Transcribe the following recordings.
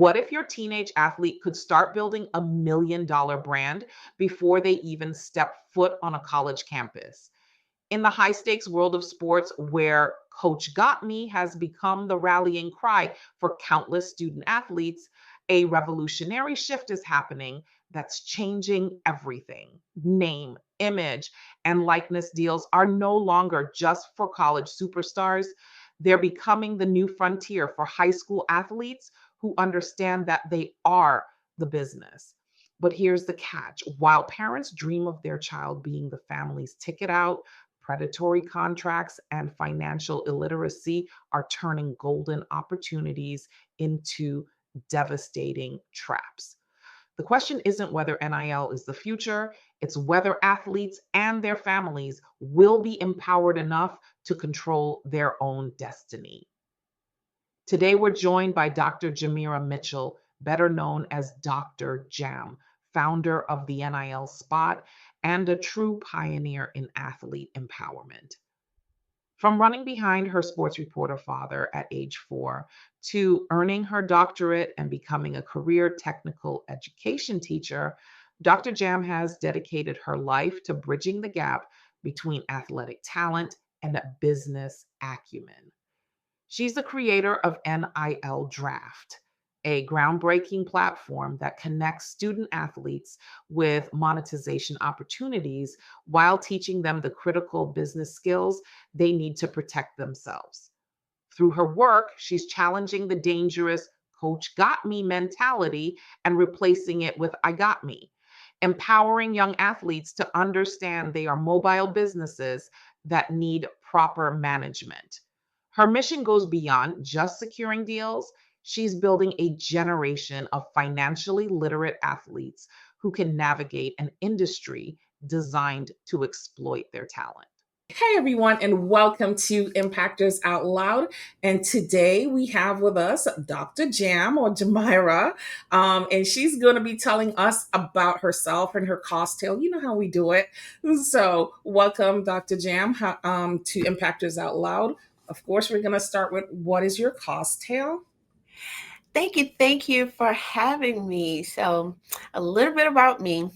What if your teenage athlete could start building $1 million brand before they even step foot on a college campus? In the high stakes world of sports, where Coach Got Me has become the rallying cry for countless student athletes, a revolutionary shift is happening that's changing everything. Name, image, and likeness deals are no longer just for college superstars. They're becoming the new frontier for high school athletes who understand that they are the business. But here's the catch: while parents dream of their child being the family's ticket out, predatory contracts and financial illiteracy are turning golden opportunities into devastating traps. The question isn't whether NIL is the future, it's whether athletes and their families will be empowered enough to control their own destiny. Today, we're joined by Dr. Jamira Mitchell, better known as Dr. Jam, founder of the NIL Spot and a true pioneer in athlete empowerment. From running behind her sports reporter father at age 4 to earning her doctorate and becoming a career technical education teacher, Dr. Jam has dedicated her life to bridging the gap between athletic talent and business acumen. She's the creator of NIL Draft, a groundbreaking platform that connects student athletes with monetization opportunities while teaching them the critical business skills they need to protect themselves. Through her work, she's challenging the dangerous "coach got me" mentality and replacing it with "I got me," empowering young athletes to understand they are mobile businesses that need proper management. Her mission goes beyond just securing deals. She's building a generation of financially literate athletes who can navigate an industry designed to exploit their talent. Hey everyone, and welcome to Impactors Out Loud. And today we have with us Dr. Jam or Jamira, and she's going to be telling us about herself and her cocktail. You know how we do it. So, welcome, Dr. Jam, to Impactors Out Loud. Of course, we're going to start with what is your cocktail? Thank you for having me. So, a little bit about me.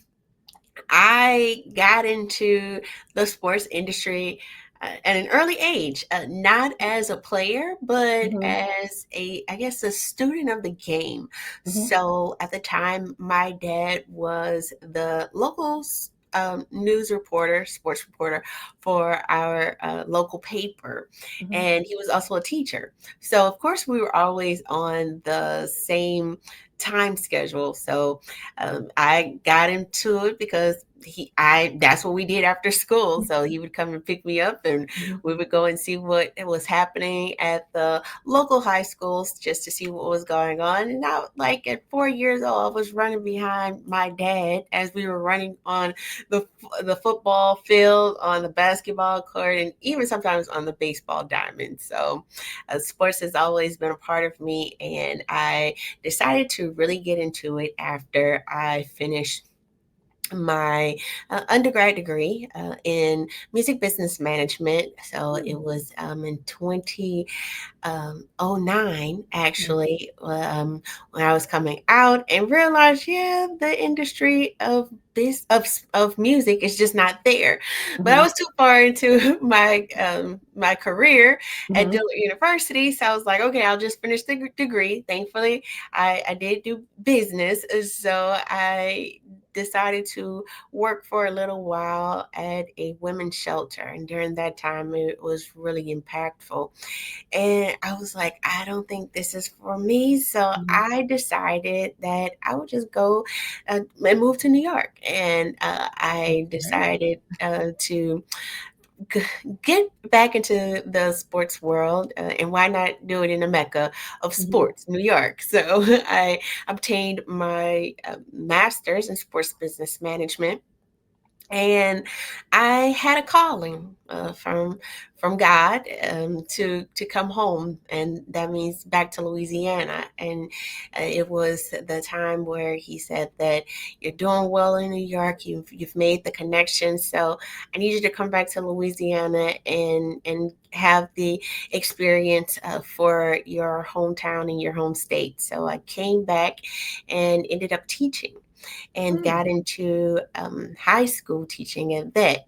I got into the sports industry at an early age, not as a player, but I guess, a student of the game. So at the time, my dad was the local news reporter, sports reporter for our local paper, and he was also a teacher. So of course, we were always on the same time schedule. So I got into it because that's what we did after school. So he would come and pick me up, and we would go and see what was happening at the local high schools just to see what was going on. And I, like at 4 years old, I was running behind my dad as we were running on the football field, on the basketball court, and even sometimes on the baseball diamond. So sports has always been a part of me, and I decided to really get into it after I finished my undergrad degree in music business management. So it was in 2009, actually, when I was coming out and realized, the industry of music is just not there. But I was too far into my career at Dillard University, so I was like, okay, I'll just finish the degree. Thankfully, I did do business, so I decided to work for a little while at a women's shelter. And during that time, it was really impactful. And I was like, I don't think this is for me. So I decided that I would just go and move to New York. And I decided to get back into the sports world, and why not do it in the mecca of sports, New York. So I obtained my master's in sports business management And I had a calling from God to come home, and that means back to Louisiana. And it was the time where He said that you're doing well in New York. You've made the connection, so I need you to come back to Louisiana and have the experience for your hometown and your home state. So I came back and ended up teaching and got into high school teaching at that,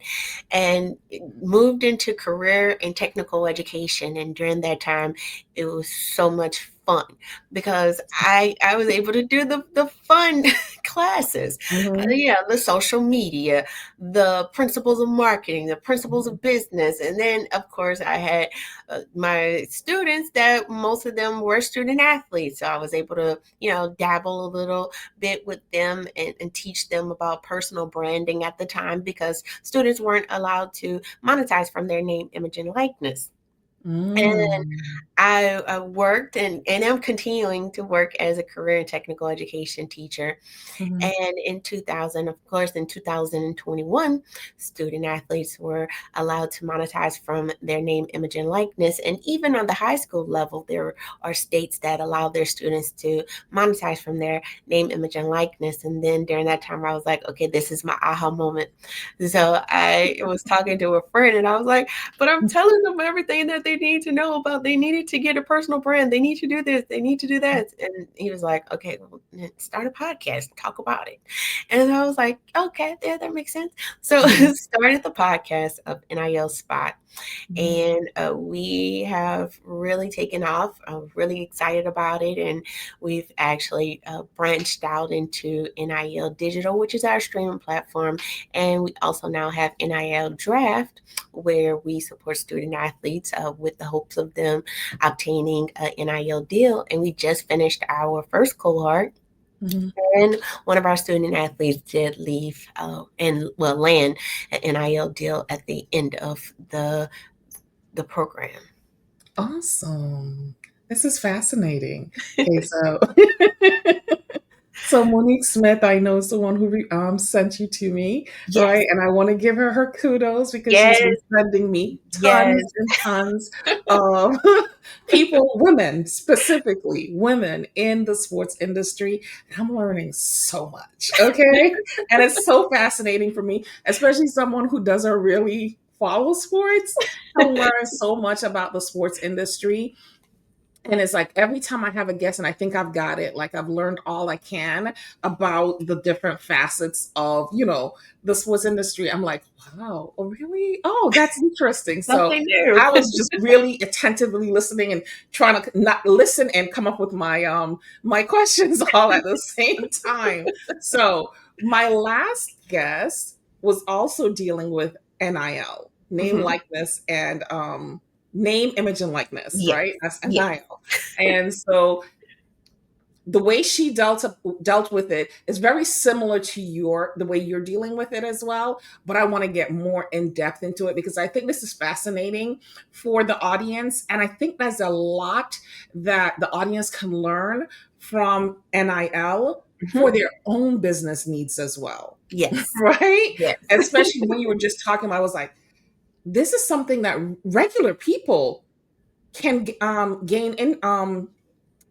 and moved into career and technical education. And during that time, it was so much fun because I was able to do the fun classes, the social media, the principles of marketing, the principles of business. And then, of course, I had my students that most of them were student athletes. So I was able to, dabble a little bit with them and teach them about personal branding at the time, because students weren't allowed to monetize from their name, image, and likeness. And I worked and am continuing to work as a career and technical education teacher. And in 2000, of course, in 2021, student athletes were allowed to monetize from their name, image, and likeness. And even on the high school level, there are states that allow their students to monetize from their name, image, and likeness. And then during that time, I was like, okay, this is my aha moment. So I was talking to a friend and I was like, but I'm telling them everything that they need to know about. They needed to get a personal brand. They need to do this. They need to do that. And he was like, okay, well, start a podcast, talk about it. And I was like, okay, yeah, that makes sense. So started the podcast of NIL Spot. And we have really taken off. I'm really excited about it. And we've actually branched out into NIL Digital, which is our streaming platform. And we also now have NIL Draft, where we support student athletes with the hopes of them obtaining an NIL deal. And we just finished our first cohort. And one of our student athletes did leave land an NIL deal at the end of the program. Awesome. This is fascinating. Okay, so Monique Smith, I know, is the one who sent you to me, Yes. right? And I want to give her kudos because Yes. she's been sending me Yes. tons and tons of people, women specifically, women in the sports industry. And I'm learning so much, okay? And it's so fascinating for me, especially someone who doesn't really follow sports. I learn so much about the sports industry. And it's like every time I have a guest and I think I've got it, like I've learned all I can about the different facets of, the sports industry. I'm like, wow, oh really? Oh, that's interesting. So Something new. I was just really attentively listening and trying to not listen and come up with my questions all at the same time. So my last guest was also dealing with NIL, name, likeness, and name, image, and likeness, Yes. right? That's NIL. Yes. And so the way she dealt with it is very similar to the way you're dealing with it as well. But I want to get more in depth into it because I think this is fascinating for the audience. And I think there's a lot that the audience can learn from NIL for their own business needs as well. Yes. Right? Yes. Especially when you were just talking about, I was like, this is something that regular people can gain in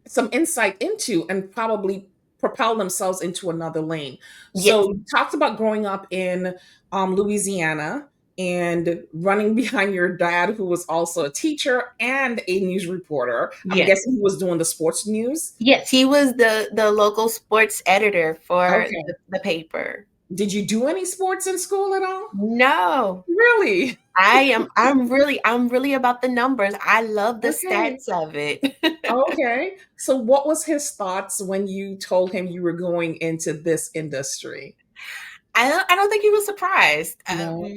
some insight into and probably propel themselves into another lane. So you talked about growing up in Louisiana and running behind your dad, who was also a teacher and a news reporter. I'm guessing he was doing the sports news. Yes, he was the local sports editor for the paper. Did you do any sports in school at all? No. Really? I'm really about the numbers. I love the stats of it. Okay. So what was his thoughts when you told him you were going into this industry? I don't think he was surprised. No.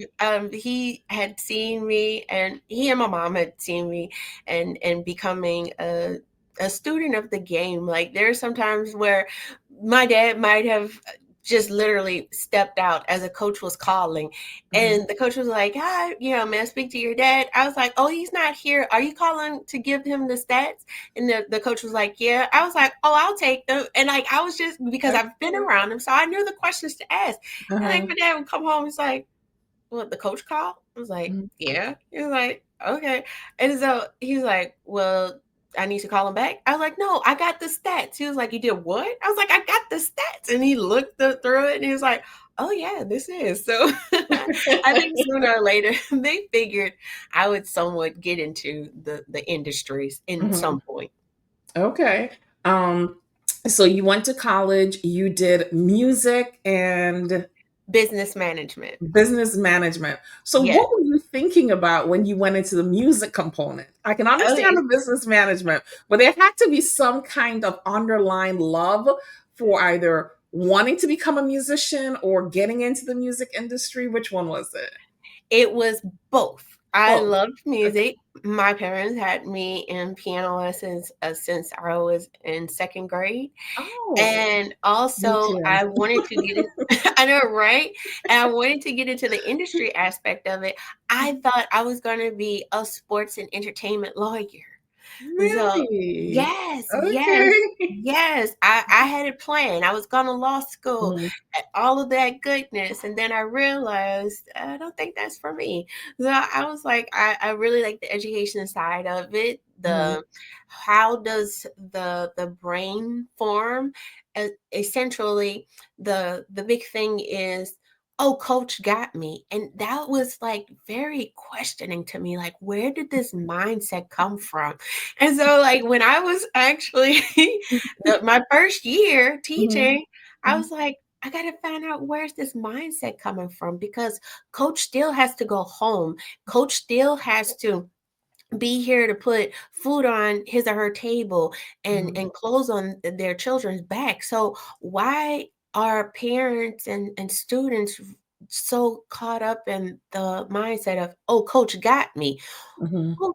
He had seen me, and he and my mom had seen me and becoming a student of the game. Like there are some times where my dad might have just literally stepped out as a coach was calling, and the coach was like, "Hi, may I speak to your dad?" I was like, "Oh, he's not here. Are you calling to give him the stats?" And the coach was like, "Yeah." I was like, "Oh, I'll take them." And like I was just because I've been around him, so I knew the questions to ask. And like my dad would come home, he's like, what, the coach call? I was like, Mhm. yeah. He was like, okay. And so he was like, well, I need to call him back. I was like, no, I got the stats. He was like, you did what? I was like, I got the stats. And he looked through it and he was like, oh yeah, this is. So I think sooner or later they figured I would somewhat get into the industries in Mhm. some point. Okay. Um, so you went to college, you did music and Business management. business management. So Yes. what were you thinking about when you went into the music component? I can understand Okay. the business management, but there had to be some kind of underlying love for either wanting to become a musician or getting into the music industry. Which one was it? It was both. I Both. loved Okay. music. My parents had me in piano lessons since I was in second grade. Oh, And me also, too. I wanted to get in, I know, right? And I wanted to get into the industry aspect of it. I thought I was going to be a sports and entertainment lawyer. So Really? yes, yes, Okay. yes. I had a plan. I was going to law school, Mhm, all of that goodness. And then I realized I don't think that's for me. So I was like, I really like the education side of it. mhm, The how does the brain form? Essentially, the big thing is, oh, coach got me. And that was like very questioning to me. Like, where did this mindset come from? And so, like, when I was actually my first year mhm, teaching, I was like, I got to find out where's this mindset coming from, because coach still has to go home. Coach still has to be here to put food on his or her table mhm, and clothes on their children's back. So why are parents and students so caught up in the mindset of, oh, coach got me? mhm. Who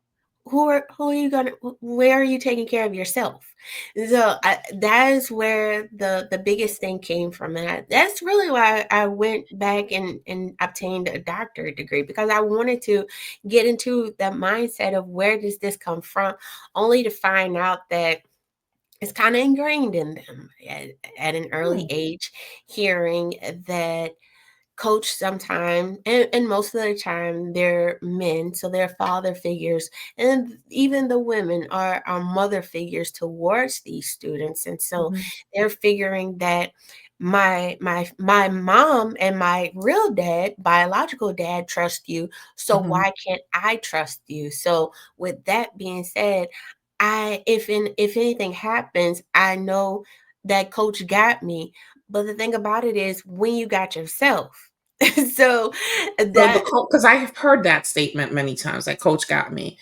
who are you gonna, where are you taking care of yourself? So that is where the biggest thing came from. That's really why I went back and obtained a doctorate degree, because I wanted to get into the mindset of where does this come from, only to find out that it's kind of ingrained in them at an early Hmm. age, hearing that coach sometime, and most of the time they're men, so they're father figures, and even the women are mother figures towards these students. And so Mhm, they're figuring that my mom and my real dad, biological dad, trust you, so mhm. why can't I trust you? So with that being said, if anything happens, I know that coach got me. But the thing about it is, when you got yourself, so So the that coach, because I have heard that statement many times, that coach got me.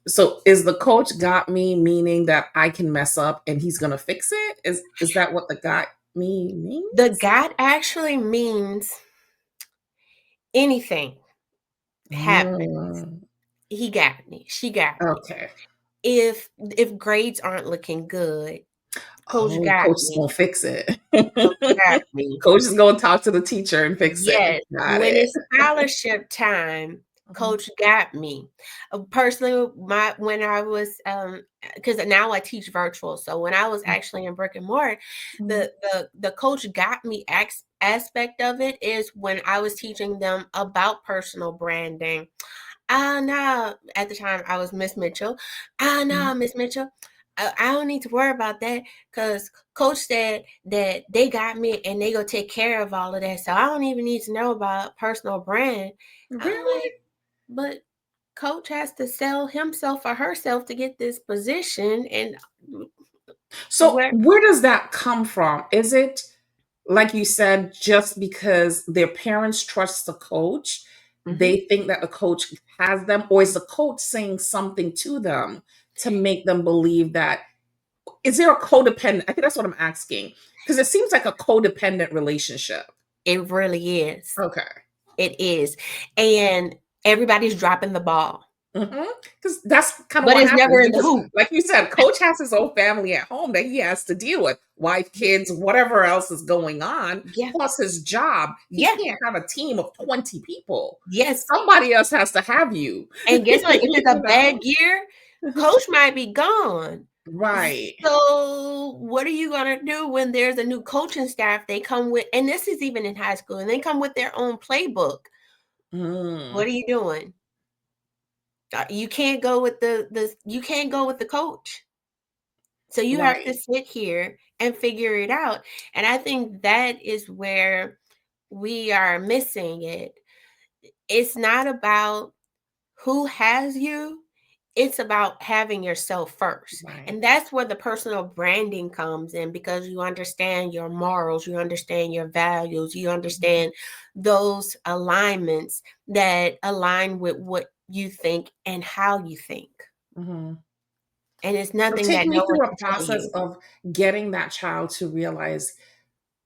So is the coach got me meaning that I can mess up and he's gonna fix it? Is that what the got me the means? God actually means anything happens. Mm, He got me. She got me. okay. If grades aren't looking good, coach Oh, got coach is me. gonna fix it. Coach got me. Coach is gonna talk to the teacher and fix it. Yes, Got when it. it's scholarship time, Mhm, coach got me. Personally, my when I was because now I teach virtual, so when I was actually in brick and mortar, mhm, the coach got me aspect of it is when I was teaching them about personal branding. Ah, no. At the time, I was Miss Mitchell. Ah, mhm. no, Miss Mitchell. I don't need to worry about that, because coach said that they got me and they gonna take care of all of that. So I don't even need to know about personal brand. I'm Really? like, but coach has to sell himself or herself to get this position. And So where where does that come from? Is it, like you said, just because their parents trust the coach, Mhm. they think that the coach has them, or is the coach saying something to them to make them believe that? Is there a codependent? I think that's what I'm asking, because it seems like a codependent relationship. It really is. Okay. It is. And everybody's dropping the ball, Because that's kind of but what it's never happens. in the Because, hoop. like you said, coach has his own family at home that he has to deal with, wife, kids, whatever else is going on, Yeah. plus his job. He Yeah. can't have a team of 20 people. Yes. Somebody else has to have you. And guess what? If it's a You bad know? year, coach might be gone. Right. So what are you gonna do when there's a new coaching staff? They come with, and this is even in high school, and they come with their own playbook. What are you doing? You can't go with you can't go with the coach. So you have to Right. sit here and figure it out. And I think that is where we are missing it. It's not about who has you, it's about having yourself first. Right. And that's where the personal branding comes in, because you understand your morals, you understand your values, you understand those alignments that align with what you think and how you think. Mm-hmm. And it's So nothing take that me no one through a can tell process you. of getting that child to realize,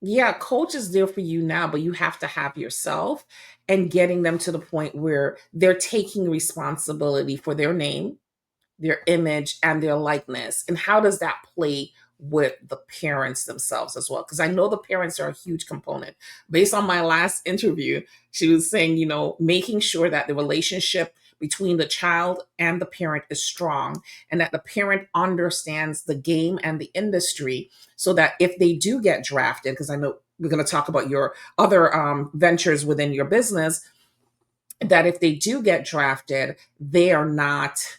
yeah, coach is there for you now, but you have to have yourself, and getting them to the point where they're taking responsibility for their name, their image, and their likeness. And how does that play with the parents themselves as well? Because I know the parents are a huge component. Based on my last interview, she was saying, making sure that the relationship between the child and the parent is strong, and that the parent understands the game and the industry, so that if they do get drafted, because I know we're going to talk about your other ventures within your business, that if they do get drafted, they are not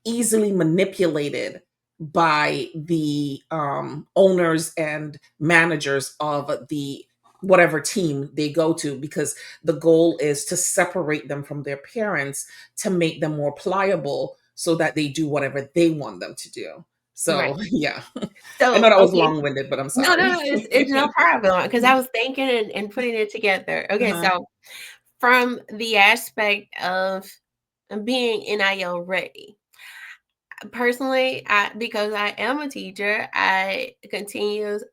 easily manipulated by the owners and managers of the whatever team they go to, because the goal is to separate them from their parents, to make them more pliable so that they do whatever they want them to do. Right. So yeah, I know So, that was okay. long-winded, but I'm No, sorry. no, it's no problem, because I was thinking and putting it together. Okay, Uh-huh. so from the aspect of being NIL ready, personally, because I am a teacher, I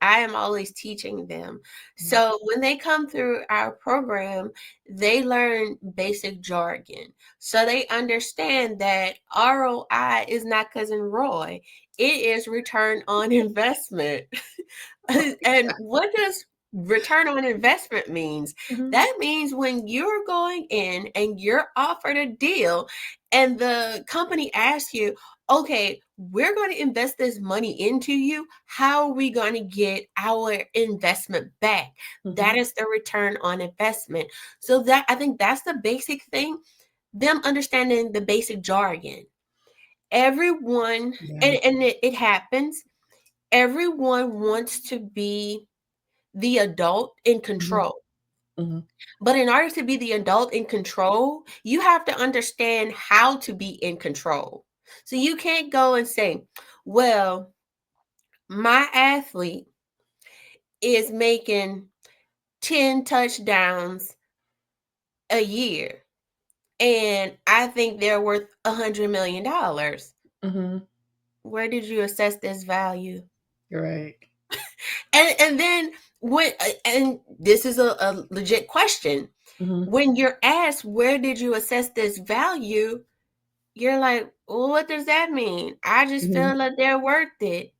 am always teaching them. So when they come through our program, they learn basic jargon. So they understand that ROI is not cousin Roy. It is return on investment. And what does return on investment means? Mhm. That means when you're going in and you're offered a deal and the company asks you, okay, we're going to invest this money into you. How are we going to get our investment back? That Mhm. is the return on investment. So that, I think that's the basic thing, them understanding the basic jargon. Everyone, Yeah. and it happens, everyone wants to be the adult in Mhm. control. Mhm. But in order to be the adult in control, you have to understand how to be in control. So you can't go and say, well, my athlete is making 10 touchdowns a year, and I think they're worth $100 million. Mhm. Where did you assess this value? You're right. And then when, and this is a legit question. Mhm. When you're asked, where did you assess this value? You're like, well, what does that mean? I just Mhm. feel like they're worth it.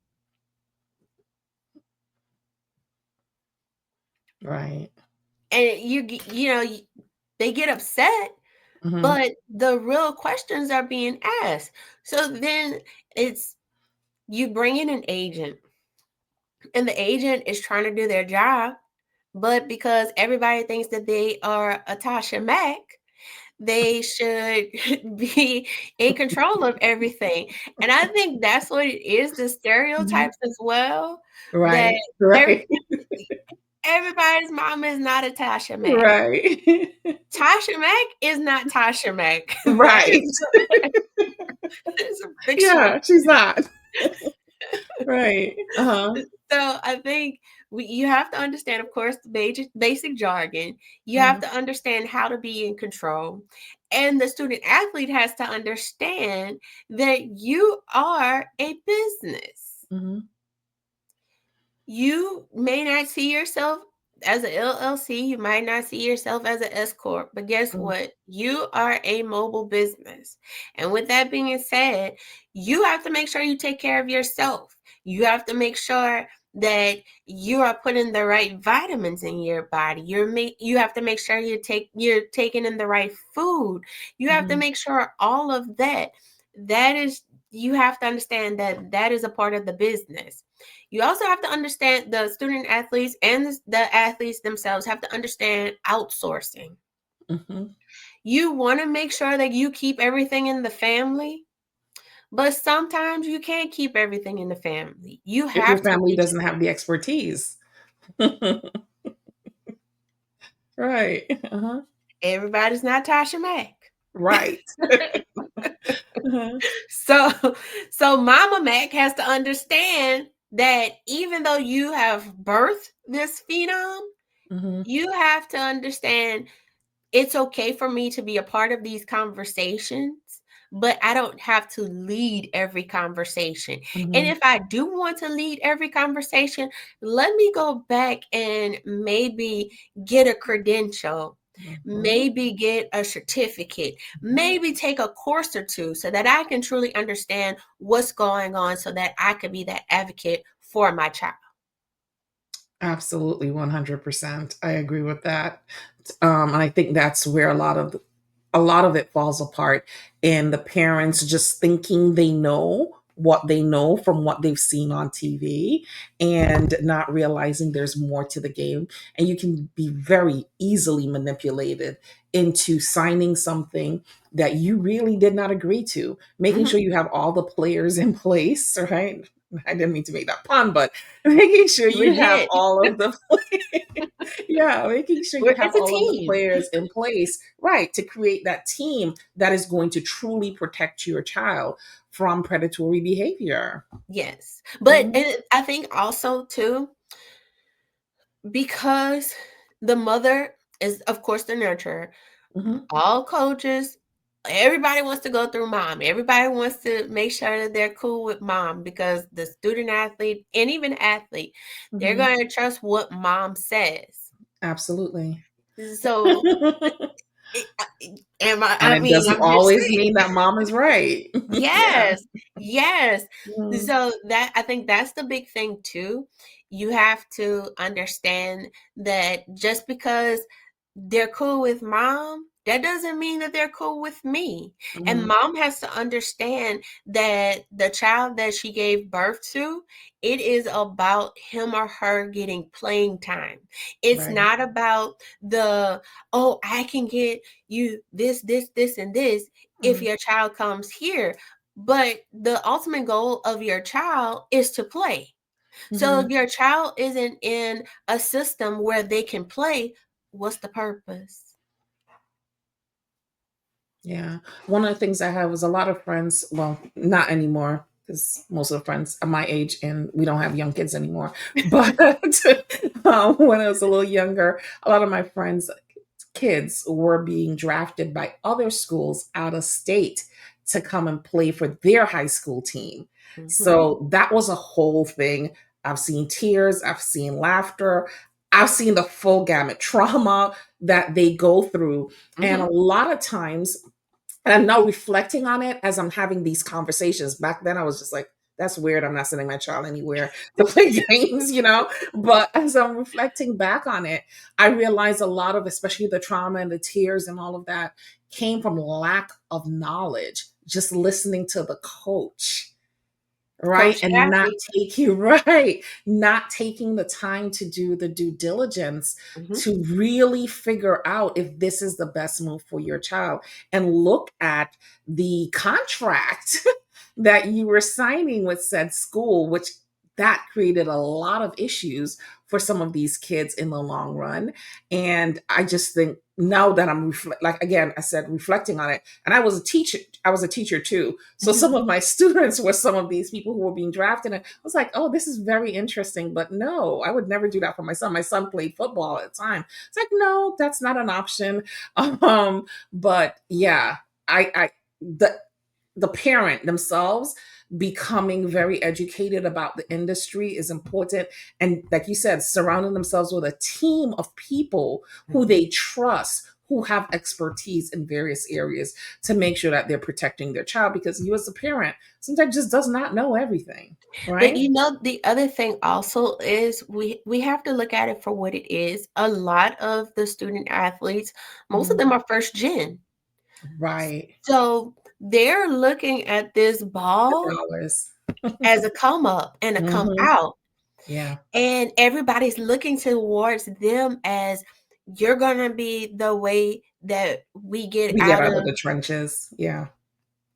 Right. And they get upset, Mhm. but the real questions are being asked. So then it's, you bring in an agent, and the agent is trying to do their job, but because everybody thinks that they are a Tasha Mack, they should be in control of everything. And I think that's what it is, the Mhm. stereotypes as well, that Right. every, Right. everybody's mom is not a Tasha Mack. Right. Tasha Mack is not Tasha Mack, right? Right. It's a fictional. Yeah, she's not. Right. Uh-huh. So I think you have to understand, of course, the basic jargon. You have Mhm. to understand how to be in control. And the student athlete has to understand that you are a business. Mhm. You may not see yourself as an LLC, you might not see yourself as an S corp, but guess Mhm. what? You are a mobile business. And with that being said, you have to make sure you take care of yourself. You have to make sure that you are putting the right vitamins in your body. You have to make sure you're taking in the right food. You have to Mhm. make sure all of that is, you have to understand that that is a part of the business. You also have to understand, the student athletes and the athletes themselves have to understand outsourcing. Mhm. You want to make sure that you keep everything in the family, but sometimes you can't keep everything in the family. You If your have to family reach. doesn't have the expertise. Right. Uh-huh. Everybody's not Tasha Mack. Right. Uh-huh. So, so Mama Mac has to understand that even though you have birthed this phenom, Mm-hmm. you have to understand it's okay for me to be a part of these conversations, but I don't have to lead every conversation. And Mm-hmm. if I do want to lead every conversation, let me go back and maybe get a credential, Mm-hmm. maybe get a certificate, maybe take a course or two so that I can truly understand what's going on so that I can be that advocate for my child. Absolutely, 100%. I agree with that. And I think that's where a lot of it falls apart in the parents just thinking they know what they know from what they've seen on TV and not realizing there's more to the game. And you can be very easily manipulated into signing something that you really did not agree to, making Mhm. sure you have all the players in place, right? I didn't mean to make that pun, but making sure you have Legit. all of the yeah, making sure you have It's a all of the team. players in place, right, to create that team that is going to truly protect your child from predatory behavior. Yes. But Mhm, and I think also too, because the mother is, of course, the nurturer, mhm, all coaches, everybody wants to go through mom. Everybody wants to make sure that they're cool with mom because the student athlete and even athlete, they're mhm. going to trust what mom says. Absolutely. So, And I it mean, doesn't I'm just always saying. mean that mom is right. Yeah. Yes, yes. Mhm, So that I think that's the big thing too. You have to understand that just because they're cool with mom, that doesn't mean that they're cool with me. And mhm. mom has to understand that the child that she gave birth to, it is about him or her getting playing time. It's Right. not about oh, I can get you this, and this if Mhm, your child comes here. But the ultimate goal of your child is to play. So if mhm. your child isn't in a system where they can play, what's the purpose? Yeah. One of the things I have is a lot of friends, well, not anymore, because most of the friends are my age and we don't have young kids anymore. But when I was a little younger, a lot of my friends' kids were being drafted by other schools out of state to come and play for their high school team. Mhm. So that was a whole thing. I've seen tears, I've seen laughter, I've seen the full gamut trauma that they go through. And a Mhm. lot of times, and I'm now reflecting on it as I'm having these conversations. Back then, I was just like, that's weird. I'm not sending my child anywhere to play games. But as I'm reflecting back on it, I realize a lot of, especially the trauma and the tears and all of that, came from lack of knowledge, just listening to the coach, right? Coach And not Kathy. taking right, not taking the time to do the due diligence Mhm. to really figure out if this is the best move for your child and look at the contract that you were signing with said school, which that created a lot of issues for some of these kids in the long run. And I just think now that like again, I said, reflecting on it, and I was a teacher too. So some of my students were some of these people who were being drafted. And I was like, oh, this is very interesting. But no, I would never do that for my son. My son played football at the time. It's like, no, that's not an option. But yeah, I the parent themselves becoming very educated about the industry is important, and like you said, surrounding themselves with a team of people who Mhm. they trust, who have expertise in various areas, to make sure that they're protecting their child, because you as a parent sometimes just does not know everything, But right? you know, the other thing also is we have to look at it for what it is. A lot of the student athletes, most of Mhm. them are first gen. Right. So they're looking at this The ball dollars. as a come up and a come Hmm. out. Yeah. And everybody's looking towards them as you're gonna be the way that we get We get out out of. of the trenches. Yeah.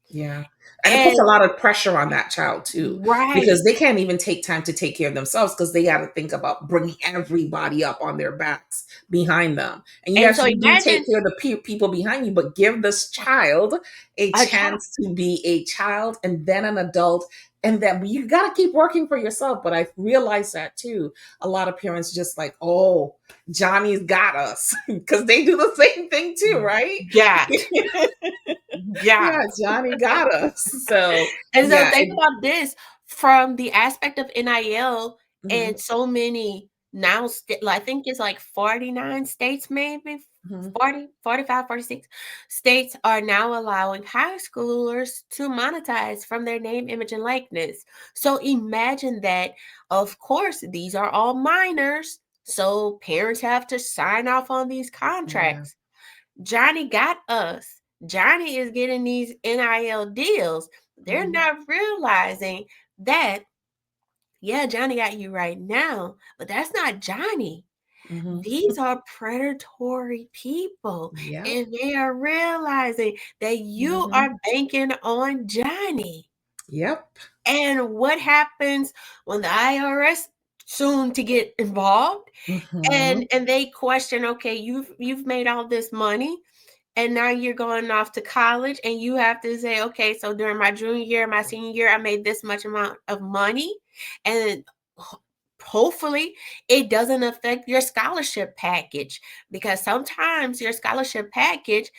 Yeah. And it puts a And lot of pressure on that child too, because right. they can't even take time to take care of themselves because they got to think about bringing everybody up on their backs behind them. And And yes, so you do imagine take care of the people behind you, but give this child a a child. chance to be a child and then an adult. And then you got to keep working for yourself. But I realize that too. A lot of parents just like, oh, Johnny's got us because they do the same thing too, right? Got. Yeah, Got. Johnny got us. So And so yeah, think about this from the aspect of NIL mhm, and so many now, I think it's like 49 states, maybe mhm, 40, 45, 46 states are now allowing high schoolers to monetize from their name, image, and likeness. So imagine that, of course, these are all minors. So parents have to sign off on these yeah, contracts. Johnny got us. Johnny is getting these NIL deals. They're mhm, not realizing that, yeah, Johnny got you right now, but that's not Johnny. mhm, These are predatory people, yep, and they are realizing that you mhm, are banking on Johnny. yep, And what happens when the IRS soon to get involved mhm, and they question, okay, you've made all this money and now you're going off to college and you have to say, okay, so during my junior year, my senior year, I made this much amount of money. And hopefully it doesn't affect your scholarship package, because sometimes your scholarship package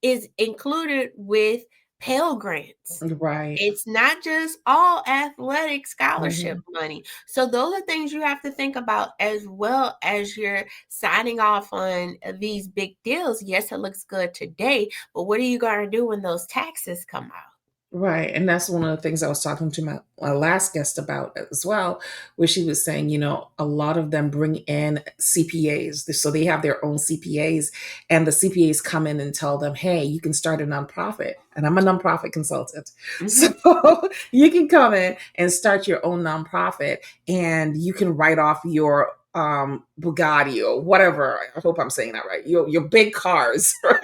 is included with Pell Grants. right, It's not just all athletic scholarship mhm. money. So those are things you have to think about as well as you're signing off on these big deals. Yes, it looks good today, but what are you going to do when those taxes come out? Right. And that's one of the things I was talking to my last guest about as well, where she was saying, a lot of them bring in CPAs. So they have their own CPAs, and the CPAs come in and tell them, hey, you can start a nonprofit. And I'm a nonprofit consultant. So Mhm. you can come in and start your own nonprofit, and you can write off your Bugatti or whatever. I hope I'm saying that right. Your big cars, right?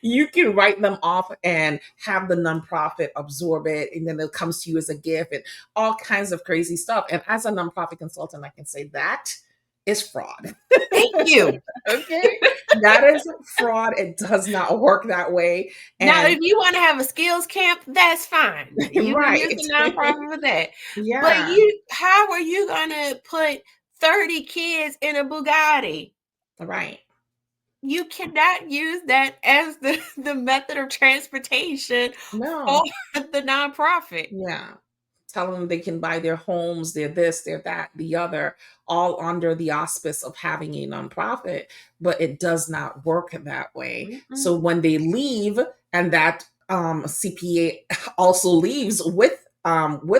You can write them off and have the nonprofit absorb it, and then it comes to you as a gift and all kinds of crazy stuff. And as a nonprofit consultant, I can say that is fraud. Thank you. Okay, that is fraud. It does not work that way. Now, And if you want to have a skills camp, that's fine. You can use right. the nonprofit for that. But Yeah, how are you going to put 30 kids in a Bugatti? right. You cannot use that as the method of transportation for No. the nonprofit. Yeah. Tell them they can buy their homes, their this, their that, the other, all under the auspice of having a nonprofit. But it does not work that way. Mm-mm. So when they leave, and that CPA also leaves with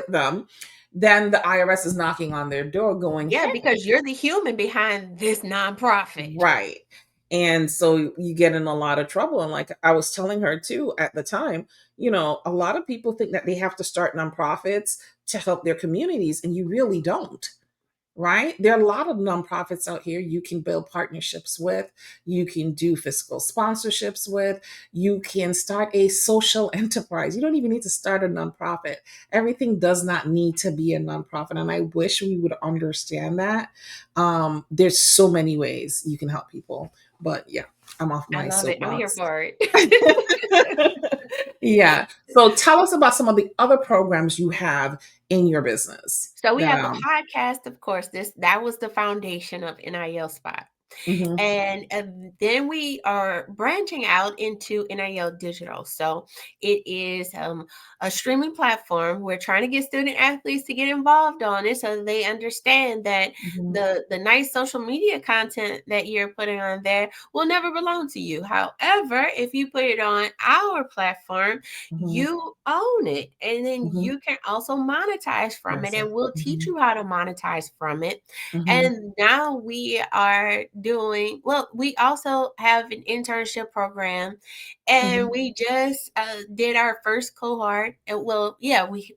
them, then the IRS is knocking on their door, going, Yeah, "Hey, because you're the human behind this nonprofit. right." And so you get in a lot of trouble. And like I was telling her too at the time, a lot of people think that they have to start nonprofits to help their communities, and you really don't. Right? There are a lot of nonprofits out here you can build partnerships with, you can do fiscal sponsorships with, you can start a social enterprise. You don't even need to start a nonprofit. Everything does not need to be a nonprofit. And I wish we would understand that. There's so many ways you can help people. But yeah, I'm off I my love it. I'm here soapbox. for it. Yeah. So tell us about some of the other programs you have in your business. So we That have the podcast, of course. That was the foundation of NIL Spot. mhm, And then we are branching out into NIL Digital. So it is a streaming platform. We're trying to get student athletes to get involved on it so they understand that mhm, the nice social media content that you're putting on there will never belong to you. However, if you put it on our platform, mhm, you own it. And then mhm. you can also monetize from it, That's it. and we'll teach Mhm, you how to monetize from it. mhm, And now we are doing, well, we also have an internship program, and we just did our first cohort. Well, yeah, we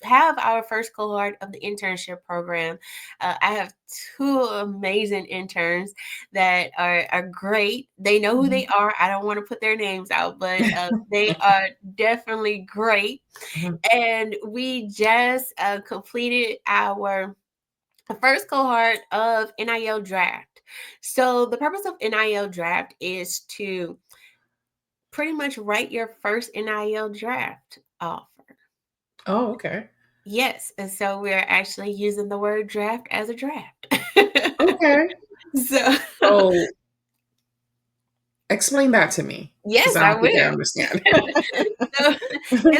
have our first cohort of the internship program. I have two amazing interns that are great. They know who they are. I don't want to put their names out, but they are definitely great. And we just completed our first cohort of NIL Draft. So the purpose of NIL Draft is to pretty much write your first NIL Draft offer. Oh, okay. Yes, and so we're actually using the word draft as a draft. Okay. So So explain that to me, because yes, I I don't think I will. understand.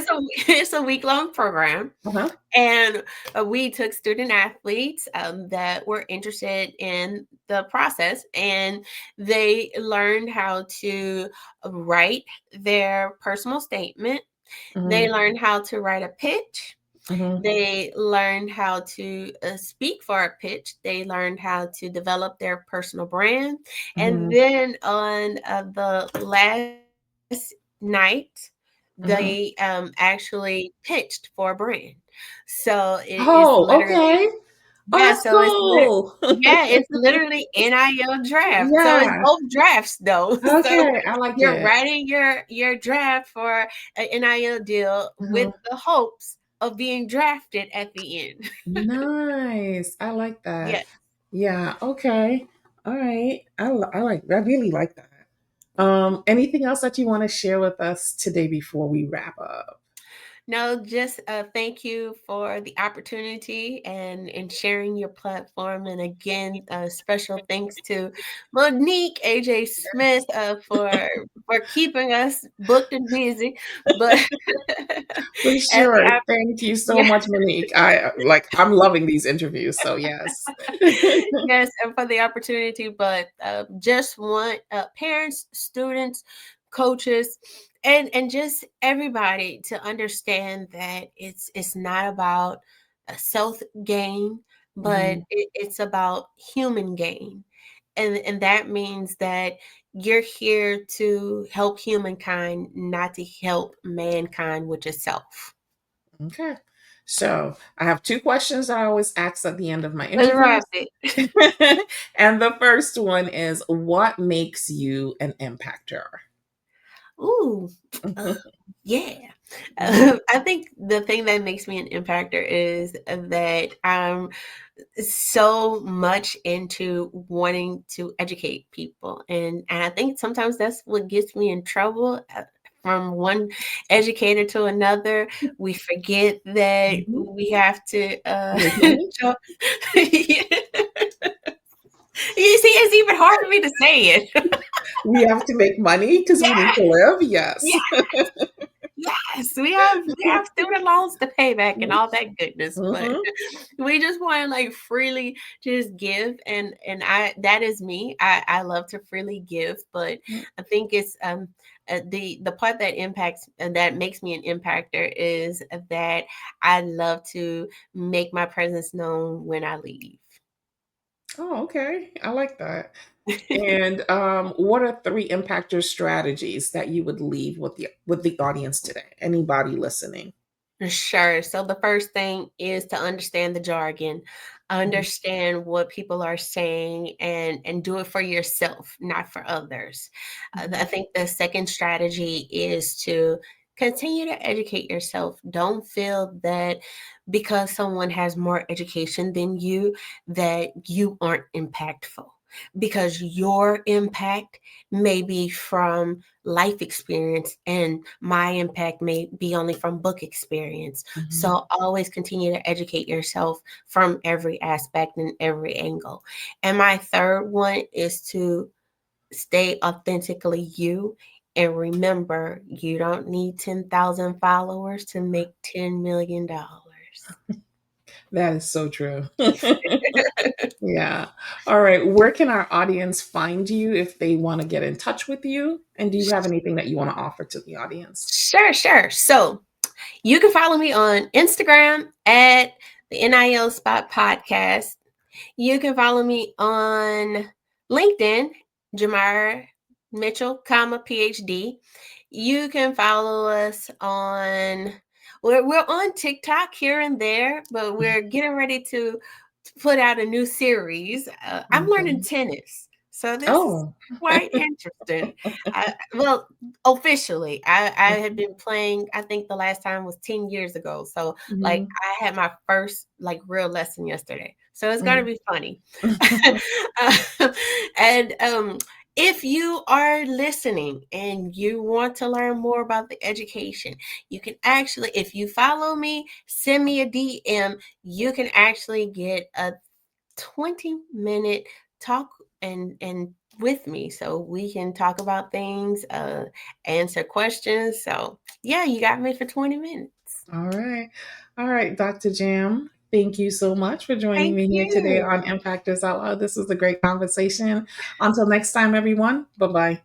So it's a week-long program. Uh-huh. And we took student athletes that were interested in the process, and they learned how to write their personal statement. They Mhm. learned how to write a pitch. Mhm. They learned how to speak for a pitch. They learned how to develop their personal brand. And Mhm. then on the last night, Mhm. they actually pitched for a brand. So it's Oh, literally, okay. Oh, yeah, that's so cool. it's literally NIL draft. So it's Yeah. both drafts though. So Okay, I like you're it. writing your draft for an NIL deal with Mhm. the hopes of being drafted at the end. Nice. I like that. Yes. Yeah. Okay. All right. I like. I really like that. Anything else that you want to share with us today before we wrap up? No, just thank you for the opportunity and sharing your platform. And again, special thanks to Monique AJ Smith for keeping us booked and busy. But For at the sure. Thank you so yeah. much, Monique. I'm loving these interviews. So yes. Yes, and for the opportunity, but just want parents, students, coaches, and just everybody to understand that it's not about self gain, but Mhm. it's about human gain, and that means that you're here to help humankind, not to help mankind, which is self. Okay. So I have two questions that I always ask at the end of my Let's wrap interviews. it. And the first one is, what makes you an impactor? Ooh, uh, yeah. Mhm. I think the thing that makes me an impactor is that I'm so much into wanting to educate people, and I think sometimes that's what gets me in trouble. From one educator to another, we forget that Mhm. we have to. Make money? show- You see, it's even hard for me to say it. We have to make money because we need Yeah, to live? Yes. yeah. Yes, we have student loans to pay back and all that goodness, but Mhm. we just want to like freely just give, and I that is me. I love to freely give, but I think it's the part that impacts and that makes me an impactor is that I love to make my presence known when I leave. Oh, okay. I like that. And what are three impactor strategies that you would leave with the audience today? Anybody listening? Sure. So the first thing is to understand the jargon, Mhm. understand what people are saying, and do it for yourself, not for others. I Mhm. think the second strategy is to continue to educate yourself. Don't feel that because someone has more education than you that you aren't impactful, because your impact may be from life experience and my impact may be only from book experience. Mhm. So always continue to educate yourself from every aspect and every angle. And my third one is to stay authentically you, and remember you don't need 10,000 followers to make $10 million. That is so true. Yeah. All right. Where can our audience find you if they want to get in touch with you? And do you have anything that you want to offer to the audience? Sure. So you can follow me on Instagram at the NIL Spot Podcast. You can follow me on LinkedIn, Jamira Mitchell, comma, PhD. You can follow us on, we're on TikTok here and there, but we're getting ready to put out a new series. I'm learning Okay. tennis, so this is Oh. quite interesting. Well, officially, I had been playing. I think the last time was 10 years ago. So, like, Mhm. I had my first like real lesson yesterday. So it's gonna Mm. be funny. And if you are listening and you want to learn more about the education, you can actually, if you follow me, send me a DM. You can actually get a 20-minute talk and with me, so we can talk about things, answer questions. So yeah, you got me for 20 minutes. All right. All right, Dr. Jam. Thank you so much for joining Thank me here today you. on Impactors Out Loud. This was a great conversation. Until next time, everyone. Bye bye.